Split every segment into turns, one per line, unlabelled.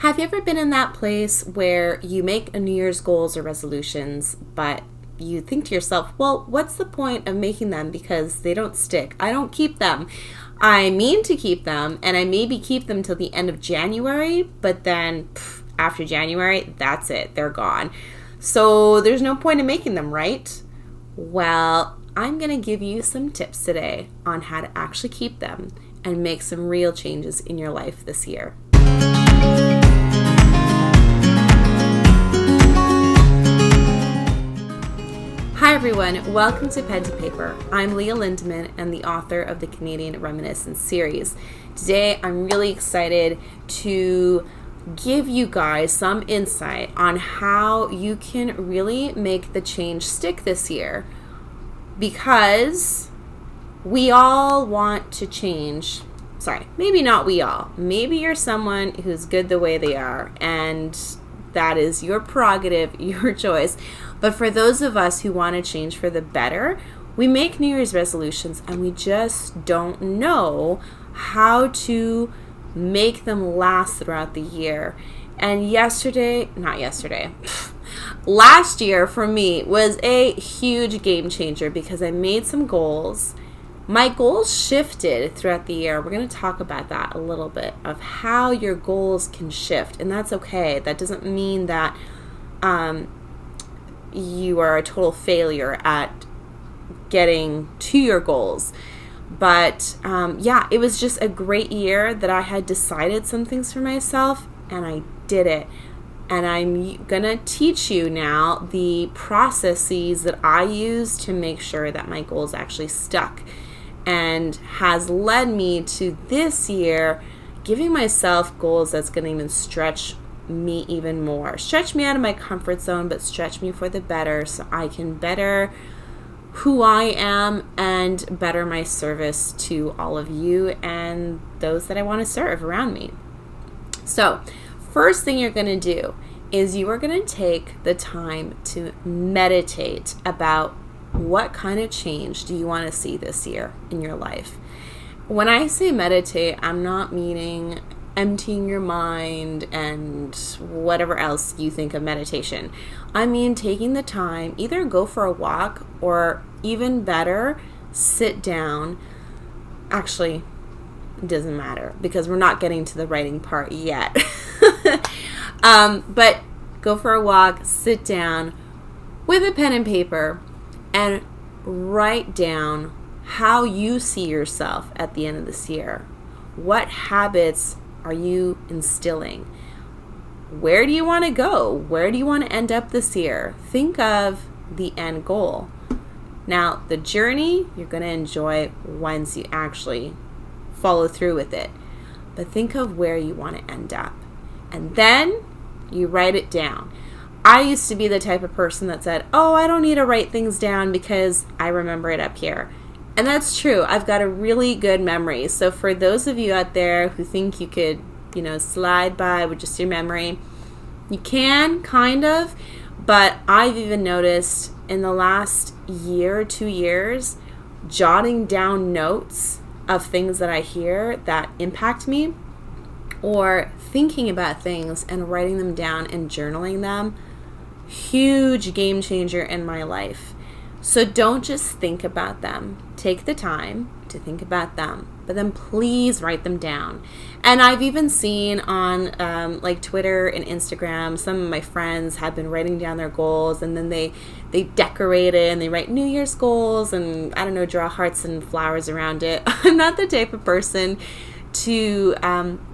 Have you ever been in that place where you make a New Year's goals or resolutions, but you think to yourself, well, what's the point of making them because they don't stick? I don't keep them. I mean to keep them, and I maybe keep them till the end of January, but then after January, that's it. They're gone. So there's no point in making them, right? Well, I'm going to give you some tips today on how to actually keep them and make some real changes in your life this year. Hi everyone, welcome to Pen to Paper. I'm Leah Lindeman and the author of the Canadian Reminiscence series. Today I'm really excited to give you guys some insight on how you can really make the change stick this year, because we all want to change. Sorry, maybe not we all. Maybe you're someone who's good the way they are, and that is your prerogative, your choice. But for those of us who want to change for the better, we make New Year's resolutions and we just don't know how to make them last throughout the year. And last year for me was a huge game changer because I made some goals. My goals shifted throughout the year. We're going to talk about that a little bit, of how your goals can shift, and that's okay. That doesn't mean that you are a total failure at getting to your goals. But it was just a great year that I had decided some things for myself, and I did it. And I'm going to teach you now the processes that I use to make sure that my goals actually stuck, and has led me to this year giving myself goals that's going to even stretch me even more. Stretch me out of my comfort zone, but stretch me for the better, so I can better who I am and better my service to all of you and those that I want to serve around me. So, first thing you're going to do is you are going to take the time to meditate about what kind of change do you want to see this year in your life. When I say meditate, I'm not meaning emptying your mind and whatever else you think of meditation. I mean taking the time, either go for a walk or even better, sit down. Actually, it doesn't matter because we're not getting to the writing part yet. But go for a walk, sit down with a pen and paper, and write down how you see yourself at the end of this year. What habits are you instilling? Where do you want to go? Where do you want to end up this year? Think of the end goal. Now, the journey you're going to enjoy once you actually follow through with it. But think of where you want to end up. And then you write it down. I used to be the type of person that said, oh, I don't need to write things down because I remember it up here. And that's true. I've got a really good memory. So for those of you out there who think you could, slide by with just your memory, you can, kind of. But I've even noticed in the last year, 2 years, jotting down notes of things that I hear that impact me, or thinking about things and writing them down and journaling them, huge game changer in my life. So don't just think about them. Take the time to think about them, but then please write them down. And I've even seen on Twitter and Instagram, some of my friends have been writing down their goals, and then they decorate it and they write New Year's goals and, draw hearts and flowers around it. I'm not the type of person to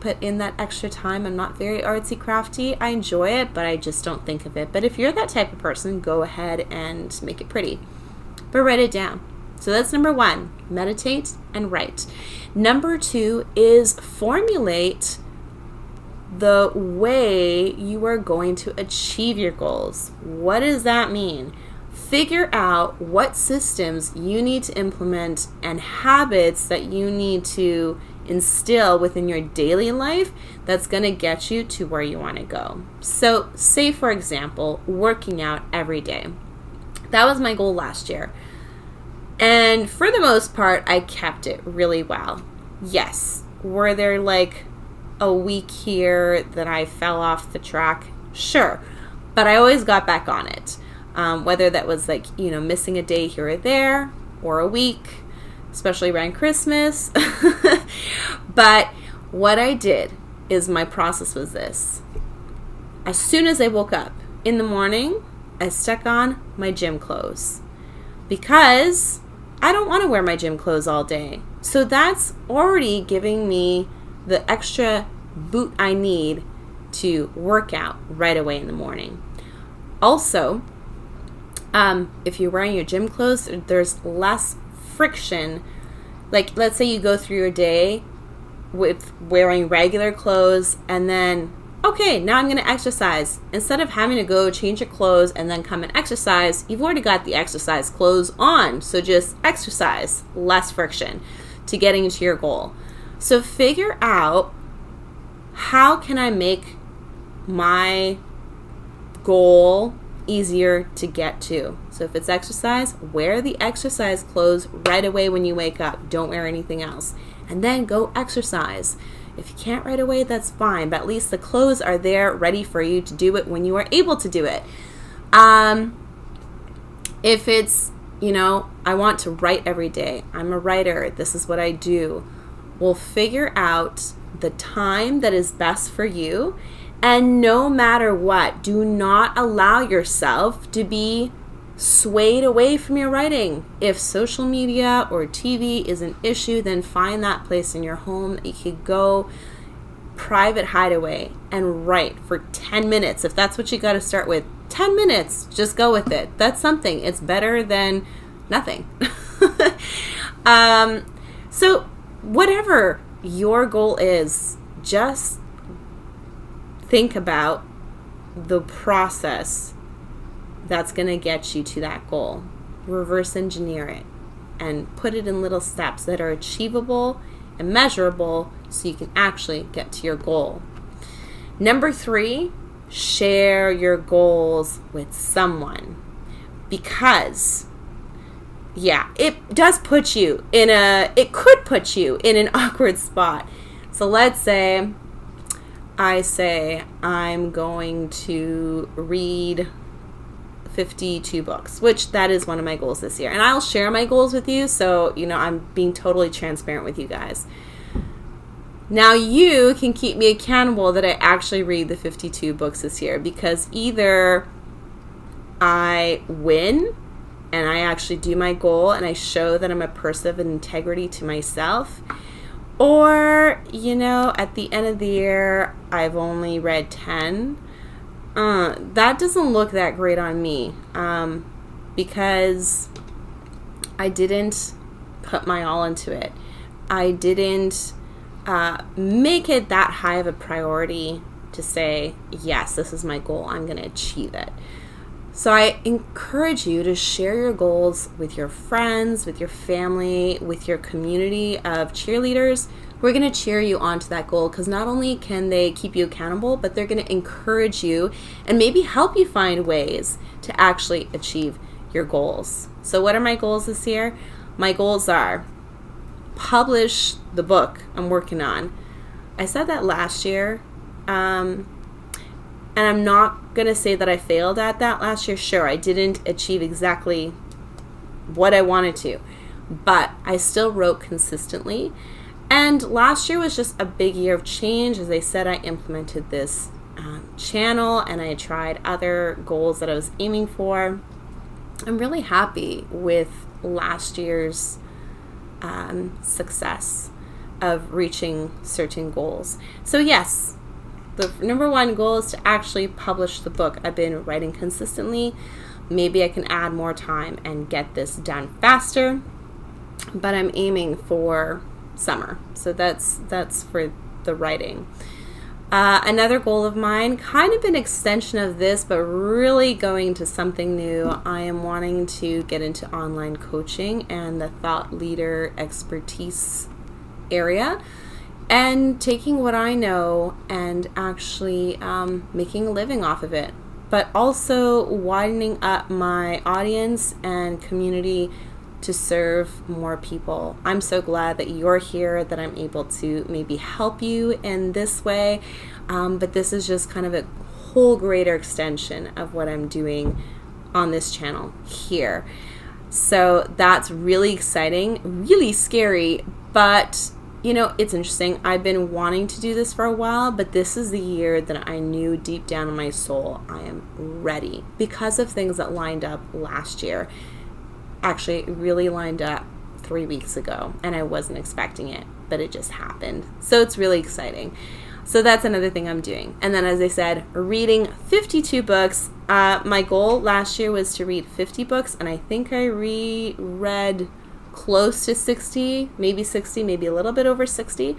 put in that extra time. I'm not very artsy crafty. I enjoy it, but I just don't think of it. But if you're that type of person, go ahead and make it pretty, but write it down. So that's number 1, meditate and write. Number 2 is formulate the way you are going to achieve your goals. What does that mean? Figure out what systems you need to implement and habits that you need to instill within your daily life that's going to get you to where you want to go. So say, for example, working out every day. That was my goal last year. And for the most part, I kept it really well. Yes, were there a week here that I fell off the track, sure, but I always got back on it. Whether that was like, missing a day here or there, or a week, especially around Christmas. But what I did is, my process was this. As soon as I woke up in the morning, I stuck on my gym clothes, because I don't want to wear my gym clothes all day. So that's already giving me the extra boot I need to work out right away in the morning. Also, if you're wearing your gym clothes, there's less friction. Like, let's say you go through your day with wearing regular clothes, and then, okay, now I'm going to exercise. Instead of having to go change your clothes and then come and exercise, you've already got the exercise clothes on. So just exercise, less friction to getting to your goal. So figure out, how can I make my goal easier to get to? So if it's exercise, wear the exercise clothes right away when you wake up. Don't wear anything else. And then go exercise. If you can't right away, that's fine, but at least the clothes are there ready for you to do it when you are able to do it. If it's, I want to write every day, I'm a writer, this is what I do, well, figure out the time that is best for you. And no matter what, do not allow yourself to be swayed away from your writing. If social media or TV is an issue, then find that place in your home that you could go, private hideaway, and write for 10 minutes. If that's what you got to start with, 10 minutes, just go with it. That's something. It's better than nothing. So whatever your goal is, just think about the process that's going to get you to that goal. Reverse engineer it and put it in little steps that are achievable and measurable, so you can actually get to your goal. Number 3, share your goals with someone, because it could put you in an awkward spot. So let's say I say I'm going to read 52 books, which that is one of my goals this year. And I'll share my goals with you, so I'm being totally transparent with you guys. Now you can keep me accountable that I actually read the 52 books this year, because either I win and I actually do my goal and I show that I'm a person of integrity to myself, or, at the end of the year, I've only read 10. That doesn't look that great on me, because I didn't put my all into it. I didn't make it that high of a priority to say, yes, this is my goal, I'm going to achieve it. So I encourage you to share your goals with your friends, with your family, with your community of cheerleaders who are going to cheer you on to that goal, because not only can they keep you accountable, but they're going to encourage you and maybe help you find ways to actually achieve your goals. So what are my goals this year? My goals are publish the book I'm working on. I said that last year, and I'm not going to say that I failed at that last year. Sure, I didn't achieve exactly what I wanted to, but I still wrote consistently. And last year was just a big year of change. As I said, I implemented this channel, and I tried other goals that I was aiming for. I'm really happy with last year's success of reaching certain goals. So yes, the number 1 goal is to actually publish the book. I've been writing consistently. Maybe I can add more time and get this done faster, but I'm aiming for summer. So that's for the writing. Another goal of mine, kind of an extension of this, but really going to something new. I am wanting to get into online coaching and the thought leader expertise area, and taking what I know and actually making a living off of it, but also widening up my audience and community to serve more people. I'm so glad that you're here, that I'm able to maybe help you in this way. But this is just kind of a whole greater extension of what I'm doing on this channel here. So that's really exciting, really scary, but you know, it's interesting. I've been wanting to do this for a while, but this is the year that I knew deep down in my soul I am ready because of things that lined up last year. Actually, it really lined up 3 weeks ago, and I wasn't expecting it, but it just happened. So it's really exciting. So that's another thing I'm doing. And then, as I said, reading 52 books. My goal last year was to read 50 books, and I think I reread close to 60, maybe 60, maybe a little bit over 60.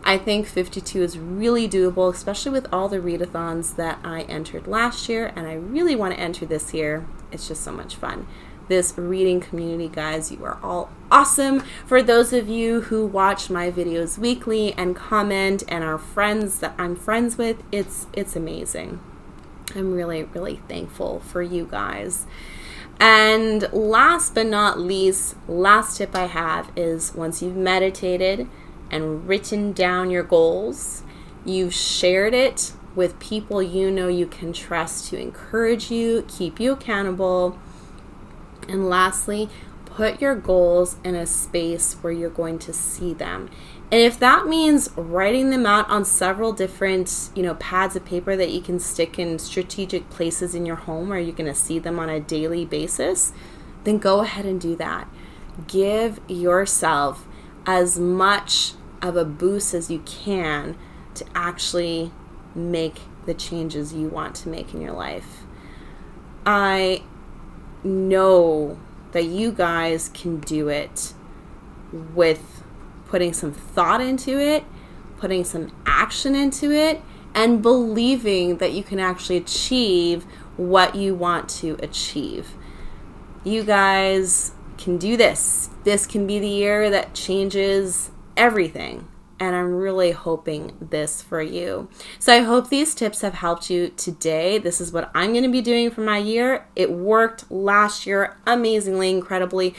I think 52 is really doable, especially with all the readathons that I entered last year, and I really want to enter this year. It's just so much fun. This reading community, guys, you are all awesome. For those of you who watch my videos weekly and comment and are friends that I'm friends with, it's amazing. I'm really, really thankful for you guys. And last but not least, last tip I have is once you've meditated and written down your goals, you've shared it with people you know you can trust to encourage you, keep you accountable. And lastly, put your goals in a space where you're going to see them. And if that means writing them out on several different, pads of paper that you can stick in strategic places in your home where you're going to see them on a daily basis, then go ahead and do that. Give yourself as much of a boost as you can to actually make the changes you want to make in your life. I know that you guys can do it with putting some thought into it, putting some action into it, and believing that you can actually achieve what you want to achieve. You guys can do this. This can be the year that changes everything. And I'm really hoping this for you. So I hope these tips have helped you today. This is what I'm going to be doing for my year. It worked last year amazingly, incredibly.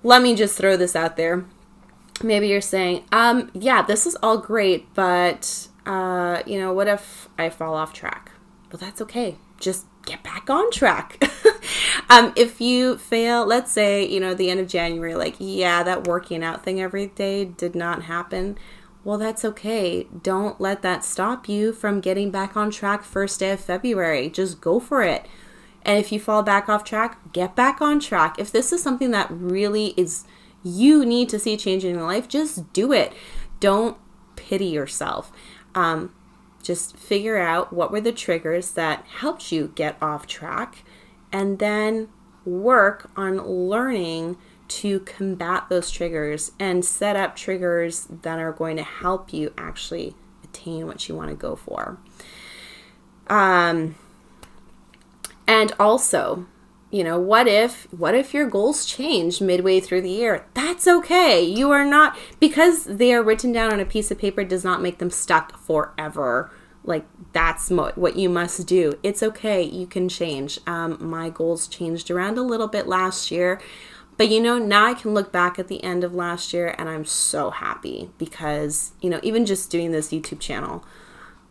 Let me just throw this out there. Maybe you're saying, yeah, this is all great, but, what if I fall off track? Well, that's okay. Just get back on track. If you fail, let's say, the end of January, that working out thing every day did not happen. Well, that's okay. Don't let that stop you from getting back on track first day of February. Just go for it. And if you fall back off track, get back on track. If this is something that really is you need to see change in your life, just do it. Don't pity yourself. Just figure out what were the triggers that helped you get off track, and then work on learning to combat those triggers and set up triggers that are going to help you actually attain what you want to go for. And also, what if your goals change midway through the year? That's okay. You are not, because they are written down on a piece of paper does not make them stuck forever. That's what you must do. It's okay. You can change. My goals changed around a little bit last year, but now I can look back at the end of last year and I'm so happy because, even just doing this YouTube channel,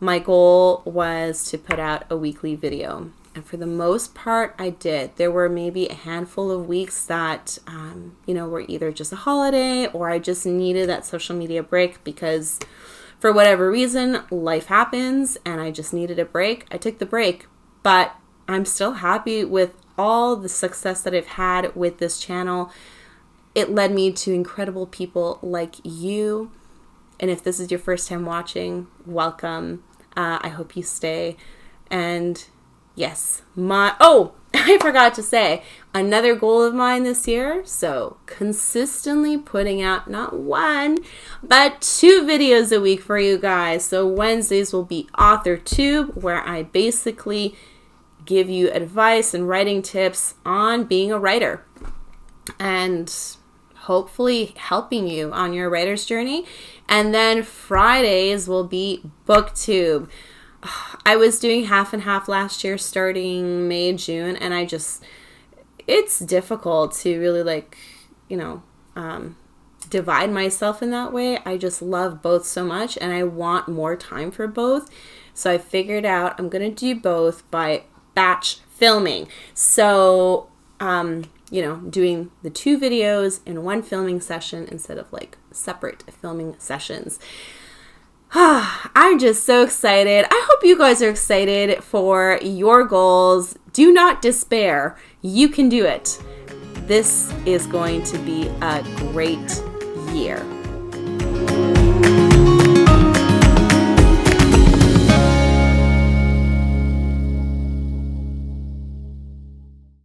my goal was to put out a weekly video. And for the most part, I did. There were maybe a handful of weeks that, were either just a holiday or I just needed that social media break because for whatever reason, life happens and I just needed a break. I took the break, but I'm still happy with all the success that I've had with this channel. It led me to incredible people like you. And if this is your first time watching, welcome. I hope you stay. And yes, I forgot to say another goal of mine this year. So consistently putting out not 1, but 2 videos a week for you guys. So Wednesdays will be AuthorTube, where I basically give you advice and writing tips on being a writer and hopefully helping you on your writer's journey. And then Fridays will be BookTube. I was doing half and half last year starting May, June, and it's difficult to really divide myself in that way. I just love both so much, and I want more time for both. So I figured out I'm going to do both by batch filming. So, doing the 2 videos in one filming session instead of like separate filming sessions. I'm just so excited. I hope you guys are excited for your goals. Do not despair. You can do it. This is going to be a great year.